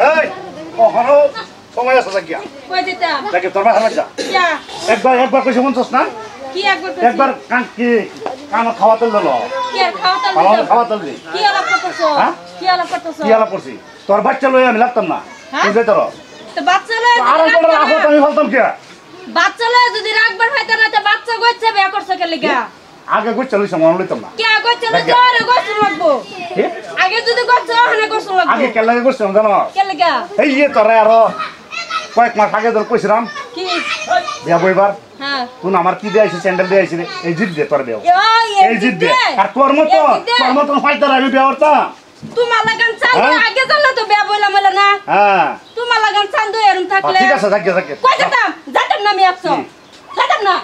এই কখনো সময় আছে জাগিয়া কই দিতাম দেখে তোর ভাই যা কিয়া একবার কইছ মনছস না কি একবার কান কি কান খাওয়াতে লল কি আর খাওয়াতে দি কি আলাপ করতেছো কি আলাপ করতেছো কি আলাপ করছি তোর বাচ্চা লই আমি লাগতাম না তুই দে তোর তো বাচ্চা লই আর একবার রাখো আমি বলতাম কি বাচ্চা লই যদি রাখবার হইতো না তো বাচ্চা গইছে বিয়া করছে কে লাগা আগে গইছে লইছ মন লইতাম না কি আগে চলে যারে গইছ লাগবো আগে যদি গইছ হনে গইছ লাগবো আগে কে লাগে গইছ জানো কে লাগা এই তোরে আর কয়েক মাস আগে তোর কইছিলাম কি বিয়া বইবার হ্যাঁ তুই আমার কি দিয়েছিস স্যান্ডেল দিয়েছিস এই জিদ দে তোর বিয়া এই জিদ দে আর তোর মত ফাইটার আমি বিয়া করতাম তোমার লাগান চাঁদ আগে জানলে তো বিয়া বইলা মলা না হ্যাঁ তোমার লাগান চাঁদ এরম থাকলে ঠিক আছে যাকে কই যেতাম না আমি আপসো যেতাম না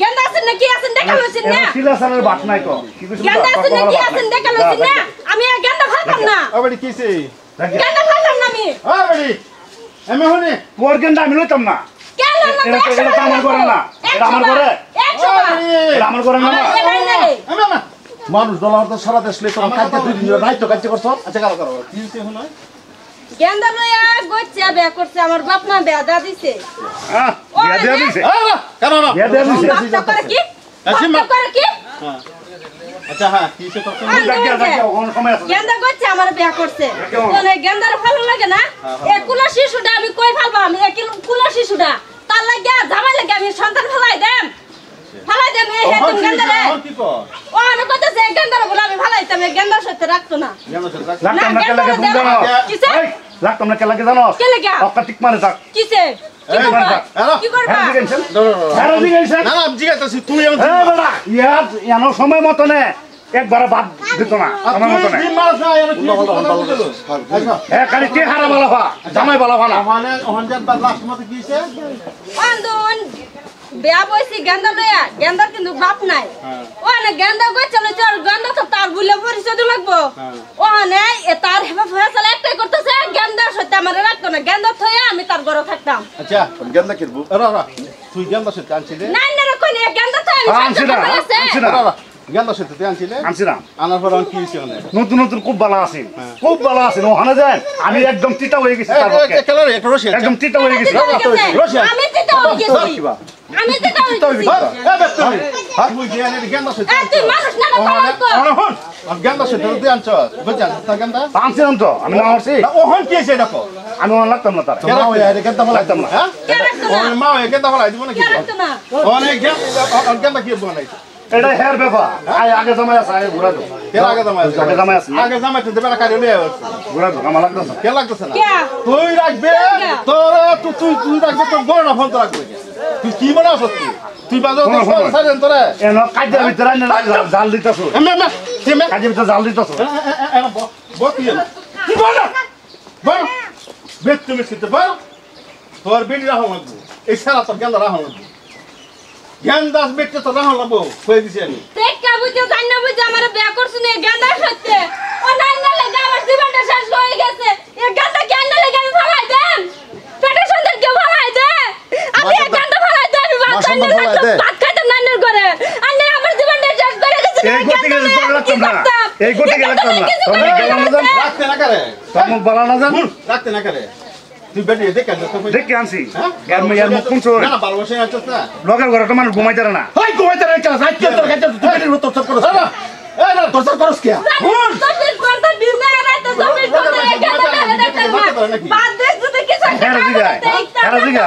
গেন্দা আছেন না কি আছেন দেখা লইছেন না শিলা সালের বাট নাই তো কি কইছিস গেন্দা আছেন না কি আছেন দেখা লইছেন না আমি আর গেন্দা ফালতাম না আবারই কিছে গেন্দা ফালতাম না আমি আবারই আমি হনে তোর গেন্দা আমি লইতাম না কেন না এটা আমার করে না এটা আমার করে এটা আমার করে না আমি মানুষ দলার তো সারা দেশ লই তোমার কাজে দুই দিন রাইতো কাজ করছ আচ্ছা করো কি হইছে হলো গেন্দা লইয়া গইছে বিয়া করছে আমার বাপ মা বিয়া দা দিছে বিয়া দিছে কেন না বিয়া দিছে বাচ্চা করে কি বাচ্চা করে কি আচ্ছা হ্যাঁ কি হইছে তো গেন্দা গইছে আমার বিয়া করছে মানে গেন্দার ভালো লাগে না এ কুলা শিশুটা আমি কই ফালবা আমি এ কুলা শিশুটা তার লাগা জামাই লাগা আমি সন্তান ফলাই দেম এই হেতম গেন্দারে কি কর ও আমি কইতেছে গেন্দারে বলে আমি ফলাইতাম এই গেন্দার সাথে রাখতো না লাগতাম না কে লাগে তুমি জানো কিসে লাগতাম না কে লাগে জানো কে লাগা অকাটিক মানে থাক কিসে কি করবা না না জিগাতাছি তুই এ বড়া ইয়ানো সময় মত নে একবার বাদ দিত না সময় মত নে এ খালি কে হারা বালাফা জামাই বালাফা না মানে ওখানকার তার লাস্ট মত কি হইছে আন্দন বিয়া বইছি গেন্দা লইয়া গেন্দার কিন্তু বাপ নাই ও না গেন্দা গই চলে চল গেন্দা তো তার বুলে পরিচয় দিতে লাগবো ও না এ তার হেবা ফয়সালা একটাই করতেছে গেন্দার সাথে আমারে রাখতো না গেন্দা থইয়া আমি তার ঘরে থাকতাম আচ্ছা গেন্দা কিরবু রা তুই গেন্দা সাথে আনছিলি না না কই না গেন্দা তো আমি আনছিনা গেন্দা সাথে তুই আনছিলি আনছিলাম আনার পর কি হইছে মানে নতুন নতুন খুব ভালো আছে ওখানে যান আমি একদম তিতা হয়ে গেছি তার পক্ষে কালার একটা রশি একদম তিতা হয়ে গেছি আমি তিতা হয়ে গেছি আমি তিতা হয়ে গেছি তুই গেন্দা সাথে তুই মানুষ না কলঙ্ক গেন্দা সাথে তুই আনছ বুঝছেন তা গেন্দা আনছিলাম তো আমি না আসছি ওখান কি হইছে দেখো আমি ওখানে লাগতাম না তার কেন হইয়া গেন্দা ফলাইতাম না হ্যাঁ কে রাখতো না ওর মা হইয়া গেন্দা ফলাই দিব নাকি কে রাখতো না অনেক গেন্দা কি বানাইছে এটা হেয়ার ব্যাপার আগে জামাই আছে আগে ঘুরা দো কে আগে জামাই আছে আগে জামাই তো দেবে না কারিও লইয়া ঘুরা দো আমার লাগতো না কে লাগতেছে না কে তুই রাখবে তুই রাখবে তোর বড় না ফোন তো রাখবে তুই কি বানাস তুই বাজার তো সাজেন তোরে এনো কাজের ভিতরে জাল দিতাছ কাজের ভিতরে জাল দিতাছ কি বল বল বেত তুমি শিখতে বল তোর বেটি রাখো লাগবো এই সারা তোর গেন্দা রাখো লাগবো জ্ঞান দাস বেটে তো রাখো লাগবো কই দিছি আমি দেখ কাবুজে জান্ন বুঝে আমার বিয়া করছ না গেন্দা সত্যি ও নাইনা লাগা আমার জীবনটা শেষ হয়ে গেছে এই গেন্দা কেন লাগা আমি ফলাই দেন পেটে সন্তান কে ফলাই দে আমি এই গেন্দা ফলাই দে আমি ভাত খাইতাম নাইনার ঘরে আন্নে আমার জীবনটা শেষ করে গেছে এই গতি গেলে তো লাগতাম না এই গতি গেলে লাগতাম না তোমরা গেলাম না রাখতে না করে তোমরা বলা না জান রাখতে না করে তুই বেটি দেখ দেখে আনছি এর মুখ কোন চোর না ভালোবাসা আছিস না লগের ঘরে তো মানুষ ঘুমাইতে না হাই ঘুমাইতে রে কেন সাইড তোর কাছে তুই বেটির মত তোর করছ না এই না তোর করছ কি হুন তোর কোনটা বিজনে না তো জমির কোনটা গেন্দা বাদ দে যদি কিছু হেরা দিগা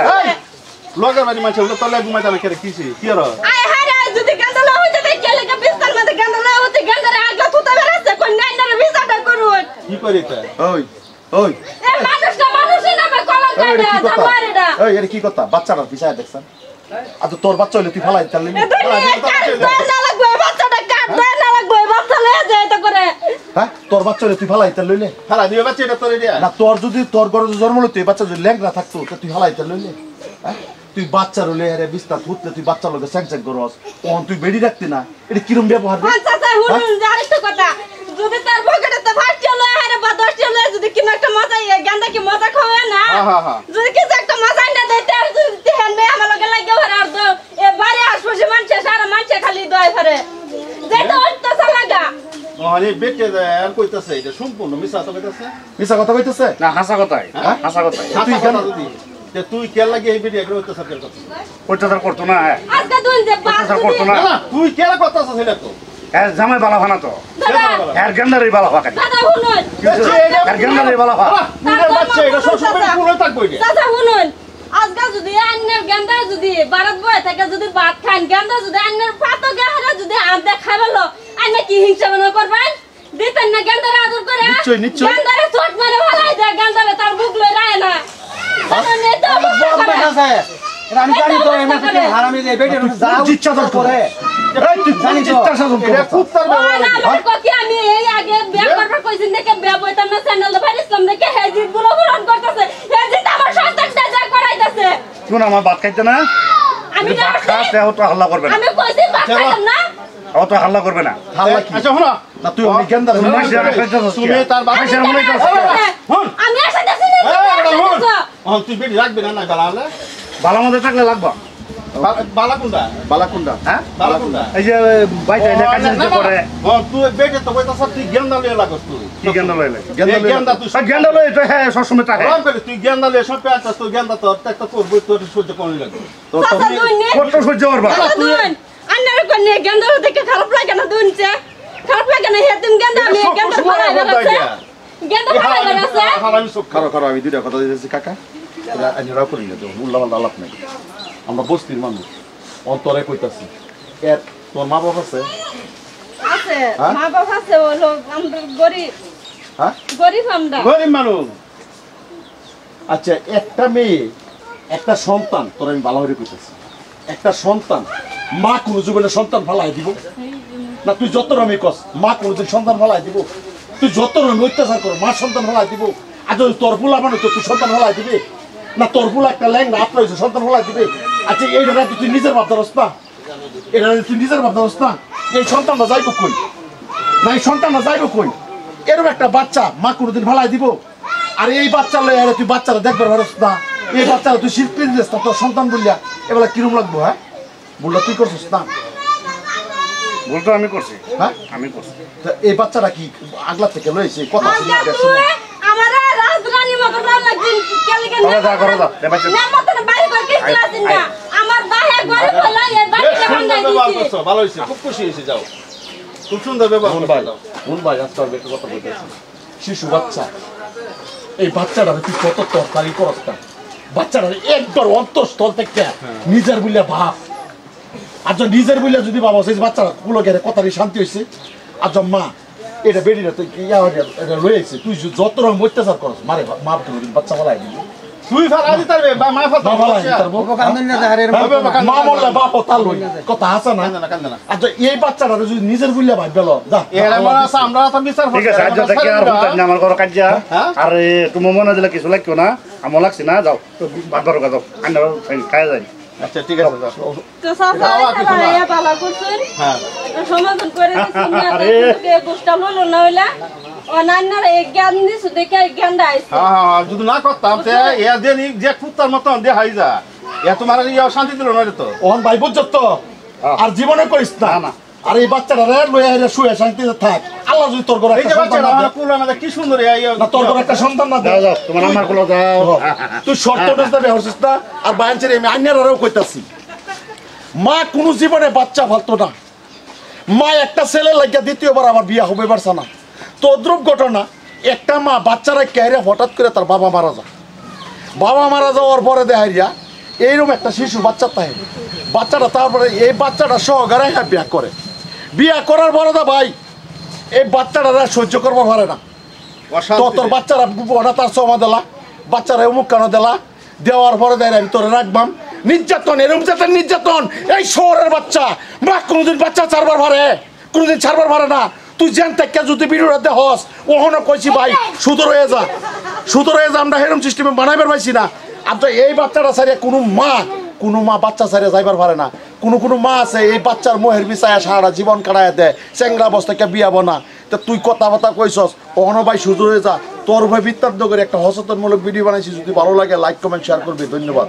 লগের বাড়ি মাছ হলো তোর ঘুমাইতে না করে কিছি কি আর আয় হারে যদি গেন্দা লও যদি কেলে কে বিস্তার মধ্যে গেন্দা লও তো গেন্দা আগলা তুতা বেরাছে কোন নাইনার ভিসাটা করুন কি করিতে ওই এ মানুষটা মানুষই না কলঙ্ক করে জামারে না এই এর কি কথা বাচ্চাটা পিছায় দেখছেন আজ তোর বাচ্চা হইলে তুই ফলাই তাহলে না লাগবে বাচ্চাটা কাট না লাগবে বাচ্চা লয়ে যায় তো করে হ্যাঁ তোর বাচ্চা হইলে তুই ফলাই তাহলে লইলে ফলা দিবে বাচ্চা এটা তোর এরিয়া না তোর যদি তোর ঘরে জন্ম লইতে বাচ্চা যদি ল্যাংড়া থাকতো তো তুই ফলাই তাহলে লইলে হ্যাঁ তুই বাচ্চা রইলে আরে বিস্তার ফুটলে তুই বাচ্চা লগে স্যাংস্যাং করস ওন তুই বেডি রাখতি না এটা কিরম ব্যবহার রে আচ্ছা আচ্ছা হুন আরেকটা কথা যদি তার পকেটে তো ফার্স্ট চলে আরে বা 10 চলে যদি কিনা একটা মজা গেন্দা কি মজা খাওয়া না যদি কিছু একটা মজা না দেতে যদি হ্যাঁ আমার লগে লাগে আর আর এ বাড়ি আশপাশে মানুষ সারা মানুষ খালি দয় করে যেটা হচ্ছে লাগা আরে বেটে আর কইতাছে এটা সম্পূর্ণ মিছা কথা কইতাছে মিছা কথা কইতেছে না হাসা কথাই হাসা কথাই তুই কেন যে তুই কে লাগে এই ভিডিও করে হইতাছে কেন কথা অত্যাচার করতো না আজকে দুন যে অত্যাচার করতো না না তুই কে করতাছিস এটা তো এর জামাই বালা ফানা তো এর গেন্দারই বালা ফাকা দাদা শুনুন এর গেন্দারই বালা ফাকা নিজের বাচ্চা এটা সবসময় পুরো থাকবে এটা দাদা শুনুন আজকে যদি আন্নের গেন্দা যদি ভারত বয় থেকে যদি ভাত খান গেন্দা যদি আন্নের পাতো গাহারা যদি আন্দা খাইবালো আন্না কি হিংসা মনে করবেন দিতেন না গেন্দারে আদর করে গেন্দারে চট মারে ভালাই দেয় গেন্দারে তার বুক লই রায় না দাদা নেই তো আমি জানি তো এমন থেকে হারামি যে বেটে যাও ইচ্ছা তো করে এই তুই জানি তো ইচ্ছা শাসন করে খুব তার আমার কথা আমি এই আগে বিয়ে করবার কইছিন দেখে বিয়ে বইতাম না চ্যানেল দে ইসলাম দেখে হেজিত গুলো পূরণ করতেছে হেজিত আমার সন্তানটা যা করাইতাছে শুন আমার ভাত খাইতে না আমি ভাত খাতে অত হাল্লা করবে না আমি কইছি ভাত খাইতাম না অত হাল্লা করবে না হাল্লা কি আচ্ছা শোনো না তুই অনেক গেন্দার তুমি তার বাবা মনে আমি আসাইতাছি না তুই বেটি রাখবি না না বালা ভালো মধ্যে থাকলে লাগবা বালাকুন্ডা বালাকুন্ডা হ্যাঁ বালাকুন্ডা এই যে বাইতে এনে কাজ করে তুই বেটে তো কইতাছ তুই গেন্দা লইয়া লাগস তুই কি গেন্দা লইলে গেন্দা তুই গেন্দা লই তো হ্যাঁ সবসময় থাকে রাম করে তুই গেন্দা লইয়া সব পেঁচাস তুই গেন্দা তো একটা করবি তোর সহ্য করতে লাগবে তো তুমি কত সহ্য করবা তুই আন্নার কোনে গেন্দা দেখে খারাপ লাগে না দুনছে খারাপ লাগে না হেতিম গেন্দা আমি গেন্দা ফলাই রাখছে গেন্দা ফলাই রাখছে হারামি সব খারাপ খারাপ আমি দুইটা কথা দিতেছি কাকা এটা আইনরা করি না তো উল্লাপাল্লা আলাপ নাই আমরা বস্তির মানুষ অন্তরে কইতাছি এর তোর মা বাবা আছে আছে মা বাবা আছে হলো আমরা গরিব হ্যাঁ গরিব আমরা গরিব মানুষ আচ্ছা একটা মেয়ে একটা সন্তান তোর আমি ভালো করে কইতাছি একটা সন্তান মা কোন জীবনে সন্তান ফালাই দিব না তুই যত রকমই কস মা কোনদিন সন্তান ফালাই দিব তুই যত রকম অত্যাচার কর মা সন্তান ফালাই দিব আর যদি তোর ফুলা মানে তো তুই সন্তান ফালাই দিবে না তোর ফুলা একটা ল্যাংড়া আপনার হয়েছে সন্তান ফালাই দিবে আচ্ছা এইটা তুই নিজের ভাব ধরস না এটা তুই নিজের ভাব ধরস না এই সন্তানটা যাইব কই না এই সন্তানটা যাইব কই এরকম একটা বাচ্চা মা কোনদিন ফালাই দিব আর এই বাচ্চা লয়ে তুই বাচ্চারা দেখবার পারস না এই বাচ্চারা তুই শিল্পী দিস না তোর সন্তান বললিয়া এবেলা কিরম লাগবো হ্যাঁ বললা তুই করছিস না ভুল তো আমি করছি হ্যাঁ আমি করছি এই বাচ্চাটা কি আগলা থেকে লইছে কথা শুনে গেছে আমার রাজরানী মতো লাগছেন কেলে কেন যা করো যা না মতো বাইরে করে কিছু আছেন না আমার বাহে ঘরে ফেলা এই বাড়িতে বান্ধাই দিছি ভালো হইছে খুব খুশি হইছে যাও খুব সুন্দর ব্যবহার করছো কোন ভাই আজকাল বেশি কথা বলতেছে শিশু বাচ্চা এই বাচ্চাটা তুই কত তরকারি করস না বাচ্চাটা একবার অন্তঃস্থল থেকে নিজের বলিয়া ভাব আর নিজের বলিয়া যদি বাবা সেই বাচ্চারা গুলো গেলে কথারই শান্তি হয়েছে আর মা এটা বেরিয়ে তুই এটা রয়েছে তুই যত রকম অত্যাচার করস মারে মাপ তুমি বাচ্চা বলাই দিবি তুই ফালা দিতে পারবে বা মা ফালা মা বললে বাপ তার লই কথা আছে না আচ্ছা এই বাচ্চাটা যদি নিজের বলিয়া ভাই বেল যা এর মানে আছে আমরা তো বিচার ঠিক আছে আজ থেকে আর হুতাই না আমার ঘর কাজা আর তুমি মনে দিলে কিছু লাগতো না আমার লাগছে না যাও ভাত ধরো যাও আন্না খাই যাই আচ্ছা ঠিক আছে তো সাসা এটা ভালো করছেন হ্যাঁ সমাধান করে দিছেন না তোকে গোষ্টা হলো না হইলা অনান্নার এক জ্ঞান দিছ দেখে জ্ঞানটা আইছে হ্যাঁ যদি না করতাম তে এ দেনি যে কুত্তার মতন দেখাই যা এ তোমার ইয়া শান্তি দিল না তো ওহন ভাই বুঝছ তো আর জীবনে করিস না আর এই বাচ্চাটা রে লইয়া রে শুয়ে শান্তিতে থাক আল্লাহ যদি তোর ঘরে এই যে বাচ্চাটা আমার কুল আমাদের কি সুন্দর না তোর ঘরে একটা সন্তান না যাও যাও তোমার আম্মার কোলে যাও তুই শর্ট নোটিস দেবে হচ্ছিস না আর বায়ানছের আমি আইনারাও কইতাছি মা কোনো জীবনে বাচ্চা ফালতো না মা একটা ছেলে লাগিয়া দ্বিতীয়বার আমার বিয়া হবে পারছে না তদ্রুপ ঘটনা একটা মা বাচ্চারা কেড়ে হঠাৎ করে তার বাবা মারা যায় বাবা মারা যাওয়ার পরে দেখাইয়া এইরকম একটা শিশু বাচ্চা তাই বাচ্চাটা তারপরে এই বাচ্চাটা সহকারে হ্যাঁ বিয়া করে বিয়া করার পরে দা ভাই এই বাচ্চাটা সহ্য করবো পারে না তো তোর বাচ্চারা ওটা তার সময় দিলা বাচ্চারা অমুক কেন দিলা দেওয়ার পরে দেয় আমি তোরে রাখবাম নির্যাতন এরকম যাতেন নির্যাতন এই শহরের বাচ্চা মা কোনোদিন বাচ্চা ছাড়বার পারে কোনোদিন ছাড়বার পারে না তুই জান থেকে যদি বিরোধে হস ওখানে কইছি ভাই সুদর হয়ে যা আমরা হেরম সিস্টেমে বানাইবার পাইছি না আর তো এই বাচ্চাটা ছাড়িয়ে কোনো মা বাচ্চা ছাড়িয়ে যাইবার পারে না কোনো মা আছে এই বাচ্চার মোহের বিছায়া সারা জীবন কাটায় দেয় চ্যাংরা অবস্থাকে বিয়াবো না তা তুই কথাবার্তা কইছস ওখানে ভাই সুদর হয়ে যা তোর ভাই বিত্তার্থ করে একটা সচেতনমূলক ভিডিও বানাইছি যদি ভালো লাগে লাইক কমেন্ট শেয়ার করবি ধন্যবাদ।